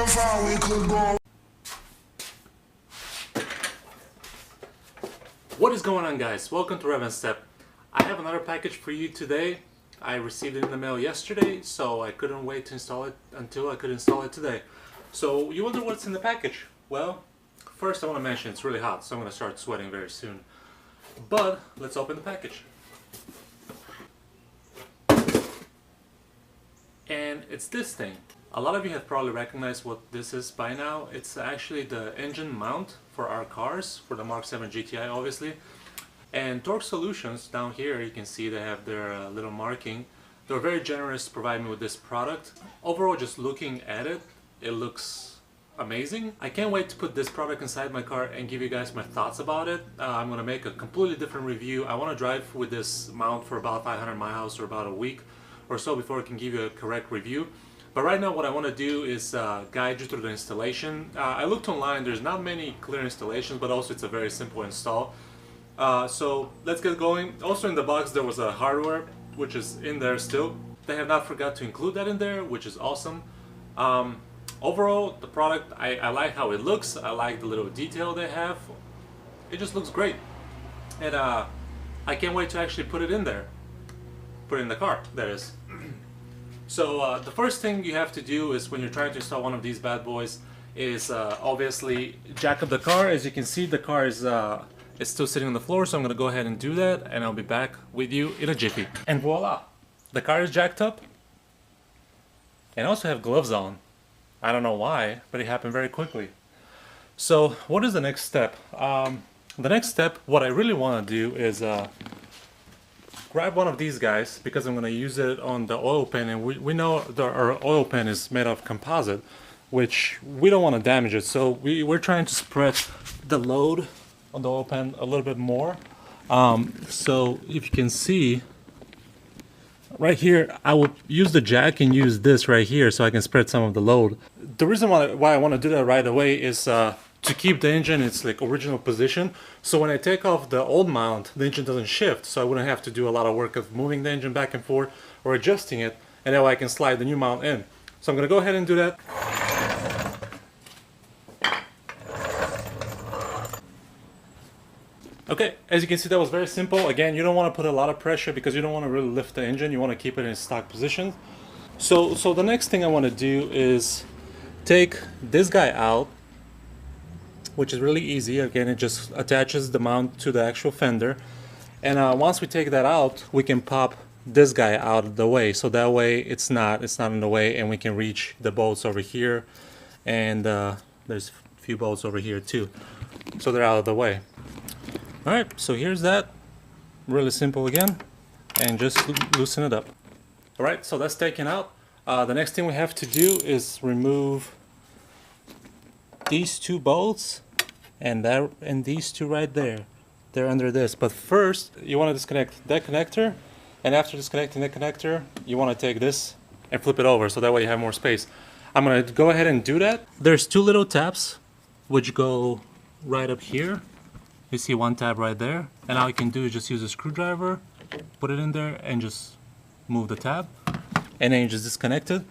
how far we could go. What is going on, guys? Welcome to Rev Step. I have another package for you today. I received it in the mail yesterday, so I couldn't wait to install it until I could install it today. So you wonder what's in the package? Well, first I want to mention it's really hot, so I'm going to start sweating very soon. But let's open the package. And it's this thing. A lot of you have probably recognized what this is by now. It's actually the engine mount for our cars, for the Mk7 GTI obviously. And Torque Solutions, down here you can see they have their little marking. They're very generous to provide me with this product. Overall, just looking at it, it looks amazing. I can't wait to put this product inside my car and give you guys my thoughts about it. I'm going to make a completely different review. I want to drive with this mount for about 500 miles or about a week or so before I can give you a correct review. But right now what I want to do is guide you through the installation. I looked online, there's not many clear installations, but also it's a very simple install. So let's get going. Also in the box there was a hardware, which is in there still. They have not forgot to include that in there, which is awesome. Overall, the product, I like how it looks. I like the little detail they have. It just looks great. And I can't wait to actually put it in there. Put it in the car, that is. So the first thing you have to do is when you're trying to install one of these bad boys is obviously jack up the car. As you can see, the car is still sitting on the floor, so I'm going to go ahead and do that, and I'll be back with you in a jiffy. And voila! The car is jacked up, and I also have gloves on. I don't know why, but it happened very quickly. So what is the next step? The next step, what I really want to do is grab one of these guys, because I'm going to use it on the oil pan, and we know our oil pan is made of composite, which we don't want to damage it, so we're trying to spread the load on the oil pan a little bit more. So if you can see right here, I will use the jack and use this right here so I can spread some of the load. The reason why I want to do that right away is to keep the engine in its original position, so when I take off the old mount, the engine doesn't shift, so I wouldn't have to do a lot of work of moving the engine back and forth or adjusting it, and that way I can slide the new mount in. So I'm going to go ahead and do that. Okay, as you can see, that was very simple. Again, you don't want to put a lot of pressure because you don't want to really lift the engine. You want to keep it in stock position. So the next thing I want to do is take this guy out, which is really easy. Again, it just attaches the mount to the actual fender, and once we take that out, we can pop this guy out of the way, so that way it's not in the way, and we can reach the bolts over here, and there's a few bolts over here too, so they're out of the way. Alright, so here's that. Really simple again, and just loosen it up. Alright, so that's taken out. The next thing we have to do is remove these two bolts and these two right there. They're under this. But first you want to disconnect that connector, and after disconnecting the connector you want to take this and flip it over so that way you have more space. I'm going to go ahead and do that. There's two little tabs which go right up here. You see one tab right there, and all you can do is just use a screwdriver, put it in there, and just move the tab, and then you just disconnect it.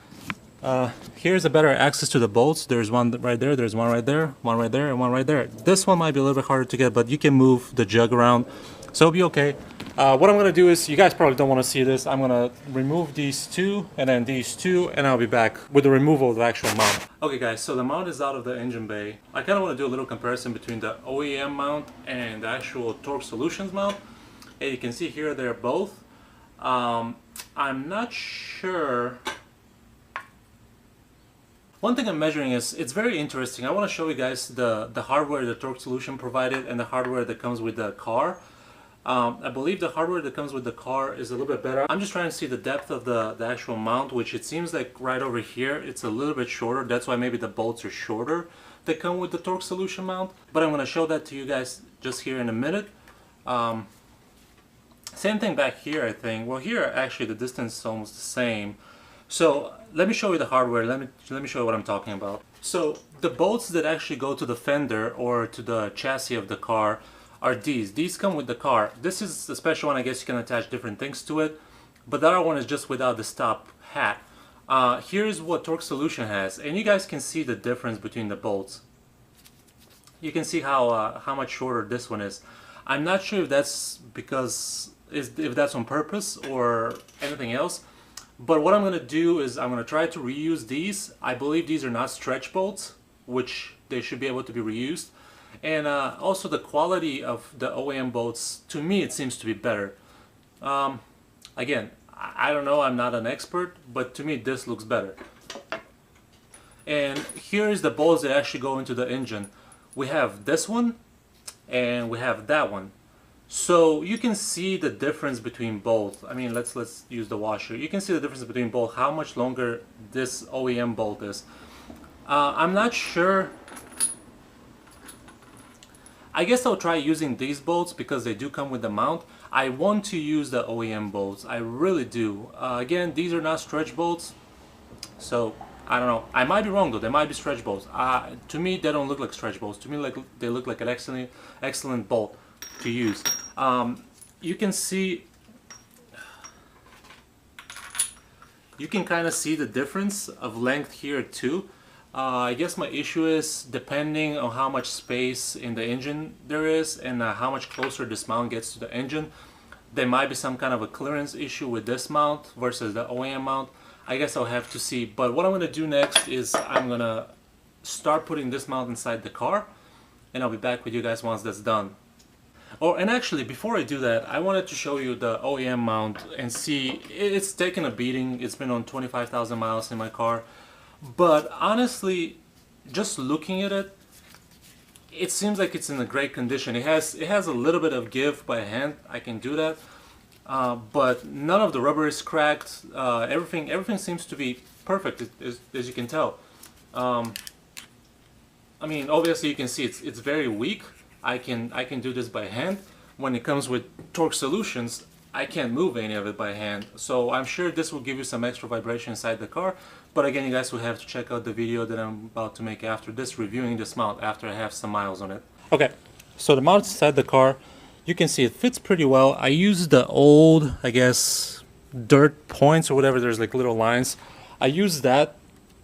Here's a better access to the bolts. There's one right there, there's one right there, one right there, and one right there. This one might be a little bit harder to get, but you can move the jug around, so it'll be okay. What I'm going to do is, you guys probably don't want to see this, I'm going to remove these two, and then these two, and I'll be back with the removal of the actual mount. Okay guys, so the mount is out of the engine bay. I kind of want to do a little comparison between the OEM mount and the actual Torque Solutions mount. And you can see here they're both. I'm not sure. One thing I'm measuring is, it's very interesting. I want to show you guys the hardware the Torque Solution provided and the hardware that comes with the car. I believe the hardware that comes with the car is a little bit better. I'm just trying to see the depth of the actual mount, which it seems like right over here it's a little bit shorter. That's why maybe the bolts are shorter that come with the Torque Solution mount. But I'm going to show that to you guys just here in a minute. Same thing back here, I think. Well, here actually the distance is almost the same. So let me show you the hardware. Let me show you what I'm talking about. So the bolts that actually go to the fender or to the chassis of the car are these. These come with the car. This is a special one. I guess you can attach different things to it. But the other one is just without the stop hat. Here's what Torque Solution has, and you guys can see the difference between the bolts. You can see how much shorter this one is. I'm not sure if that's if that's on purpose or anything else. But what I'm going to do is I'm going to try to reuse these. I believe these are not stretch bolts, which they should be able to be reused. And also the quality of the OEM bolts, to me, it seems to be better. Again, I don't know, I'm not an expert, but to me this looks better. And here is the bolts that actually go into the engine. We have this one and we have that one. So you can see the difference between both. I mean, let's use the washer. You can see the difference between both, how much longer this OEM bolt is. I'm not sure. I guess I'll try using these bolts because they do come with the mount. I want to use the OEM bolts. I really do. Again, these are not stretch bolts. So, I don't know. I might be wrong though. They might be stretch bolts. To me, they don't look like stretch bolts. To me, they look like an excellent bolt to use. You can see, you can kind of see the difference of length here too. I guess my issue is depending on how much space in the engine there is and how much closer this mount gets to the engine, there might be some kind of a clearance issue with this mount versus the OEM mount. I guess I'll have to see. But what I'm going to do next is I'm going to start putting this mount inside the car, and I'll be back with you guys once that's done. Oh, and actually, before I do that, I wanted to show you the OEM mount and see, it's taken a beating. It's been on 25,000 miles in my car. But honestly, just looking at it, it seems like it's in a great condition. It has a little bit of give by hand. I can do that. But none of the rubber is cracked. Everything seems to be perfect, as you can tell. I mean, obviously you can see it's very weak. I can do this by hand. When it comes with Torque Solutions, I can't move any of it by hand. So I'm sure this will give you some extra vibration inside the car. But again, you guys will have to check out the video that I'm about to make after this, reviewing this mount after I have some miles on it. Okay, so the mount inside the car, you can see it fits pretty well. I used the old, I guess, dirt points or whatever. There's like little lines. I used that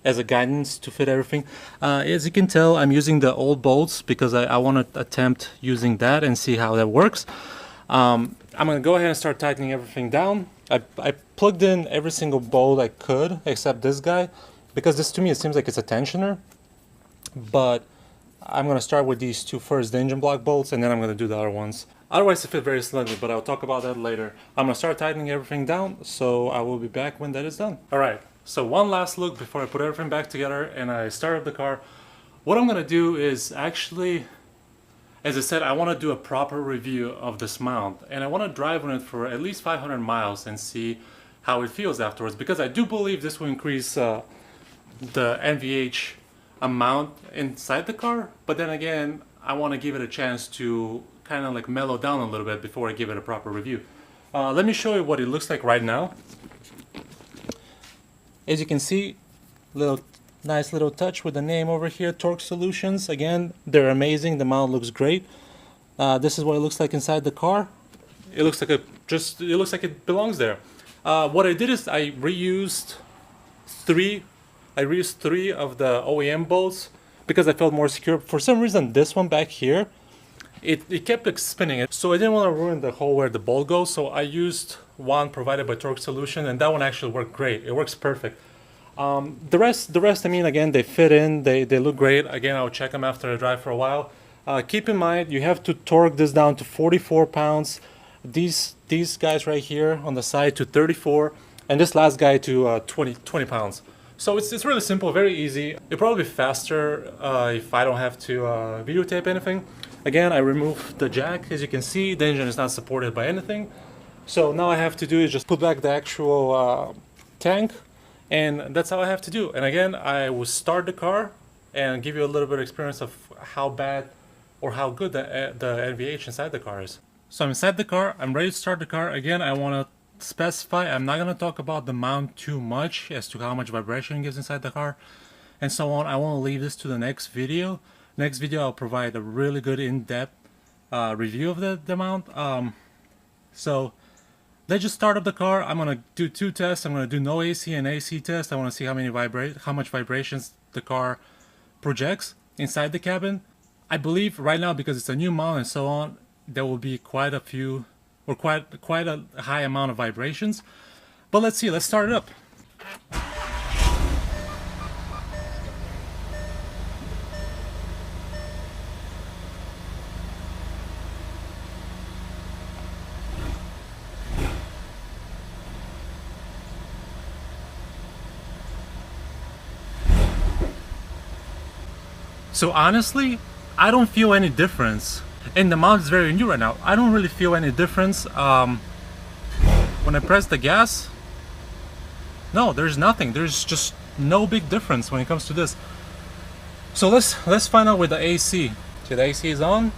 as a guidance to fit everything. As you can tell, I'm using the old bolts because I want to attempt using that and see how that works. I'm going to go ahead and start tightening everything down. I plugged in every single bolt I could except this guy because this, to me, it seems like it's a tensioner. But I'm going to start with these two first, the engine block bolts, and then I'm going to do the other ones. Otherwise, it fit very snugly, but I'll talk about that later. I'm going to start tightening everything down, so I will be back when that is done. Alright, so one last look before I put everything back together and I start up the car. What I'm going to do is actually, as I said, I want to do a proper review of this mount, and I want to drive on it for at least 500 miles and see how it feels afterwards, because I do believe this will increase the NVH amount inside the car, but then again, I want to give it a chance to kind of like mellow down a little bit before I give it a proper review. Let me show you what it looks like right now. As you can see, nice little touch with the name over here, Torque Solutions. Again, they're amazing. The mount looks great. This is what it looks like inside the car. It looks like it belongs there. What I did is I reused three of the OEM bolts because I felt more secure. For some reason, this one back here, it kept like spinning it, so I didn't want to ruin the hole where the bolt goes, so I used one provided by Torque Solution, and that one actually worked great. It works perfect. The rest, I mean, again, they fit in, they look great. Again, I'll check them after I drive for a while. Keep in mind, you have to torque this down to 44 pounds. These guys right here on the side to 34, and this last guy to 20 pounds. So it's really simple, very easy. It'll probably be faster if I don't have to videotape anything. Again, I removed the jack. As you can see, the engine is not supported by anything. So now I have to do is just put back the actual tank, and that's how I have to do. And again, I will start the car and give you a little bit of experience of how bad or how good the NVH inside the car is. So I'm inside the car, I'm ready to start the car. Again, I want to specify, I'm not going to talk about the mount too much as to how much vibration it gives inside the car and so on. I want to leave this to the next video. Next video, I'll provide a really good in-depth review of the mount. So let's just start up the car. I'm gonna do 2 tests. I'm gonna do no AC and AC test. I want to see how much vibrations the car projects inside the cabin. I believe right now, because it's a new mount and so on, there will be quite a few, or quite a high amount of vibrations. But let's see. Let's start it up. So honestly, I don't feel any difference. And the mount is very new right now. I don't really feel any difference. When I press the gas, no, there's nothing. There's just no big difference when it comes to this. So let's find out with the AC. So the AC is on.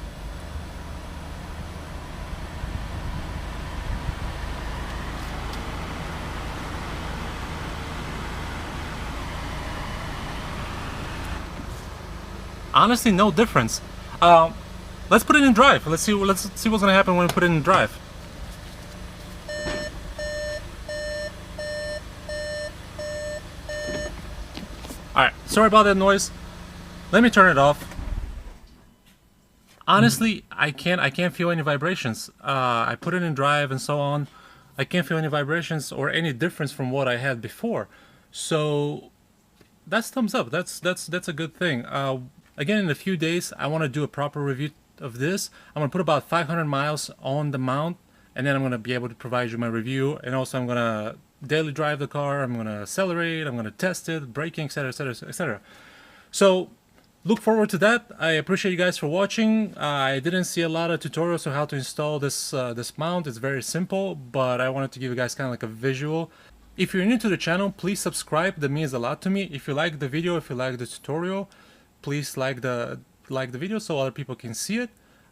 Honestly, no difference. Let's put it in drive. Let's see what's gonna happen when we put it in drive. Alright, sorry about that noise. Let me turn it off. Honestly, I can't feel any vibrations. I put it in drive and so on. I can't feel any vibrations or any difference from what I had before. So that's thumbs up. That's a good thing. Again, in a few days, I want to do a proper review of this. I'm going to put about 500 miles on the mount, and then I'm going to be able to provide you my review. And also, I'm going to daily drive the car. I'm going to accelerate. I'm going to test it, braking, etc., etc., etc. So look forward to that. I appreciate you guys for watching. I didn't see a lot of tutorials on how to install this this mount. It's very simple, but I wanted to give you guys kind of like a visual. If you're new to the channel, please subscribe. That means a lot to me. If you like the video, if you like the tutorial, please like the video so other people can see it.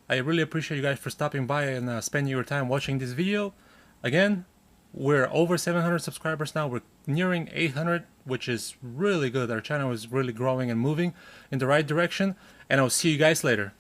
I really appreciate you guys for stopping by and spending your time watching this video. Again, we're over 700 subscribers now. We're nearing 800, which is really good. Our channel is really growing and moving in the right direction. And I'll see you guys later.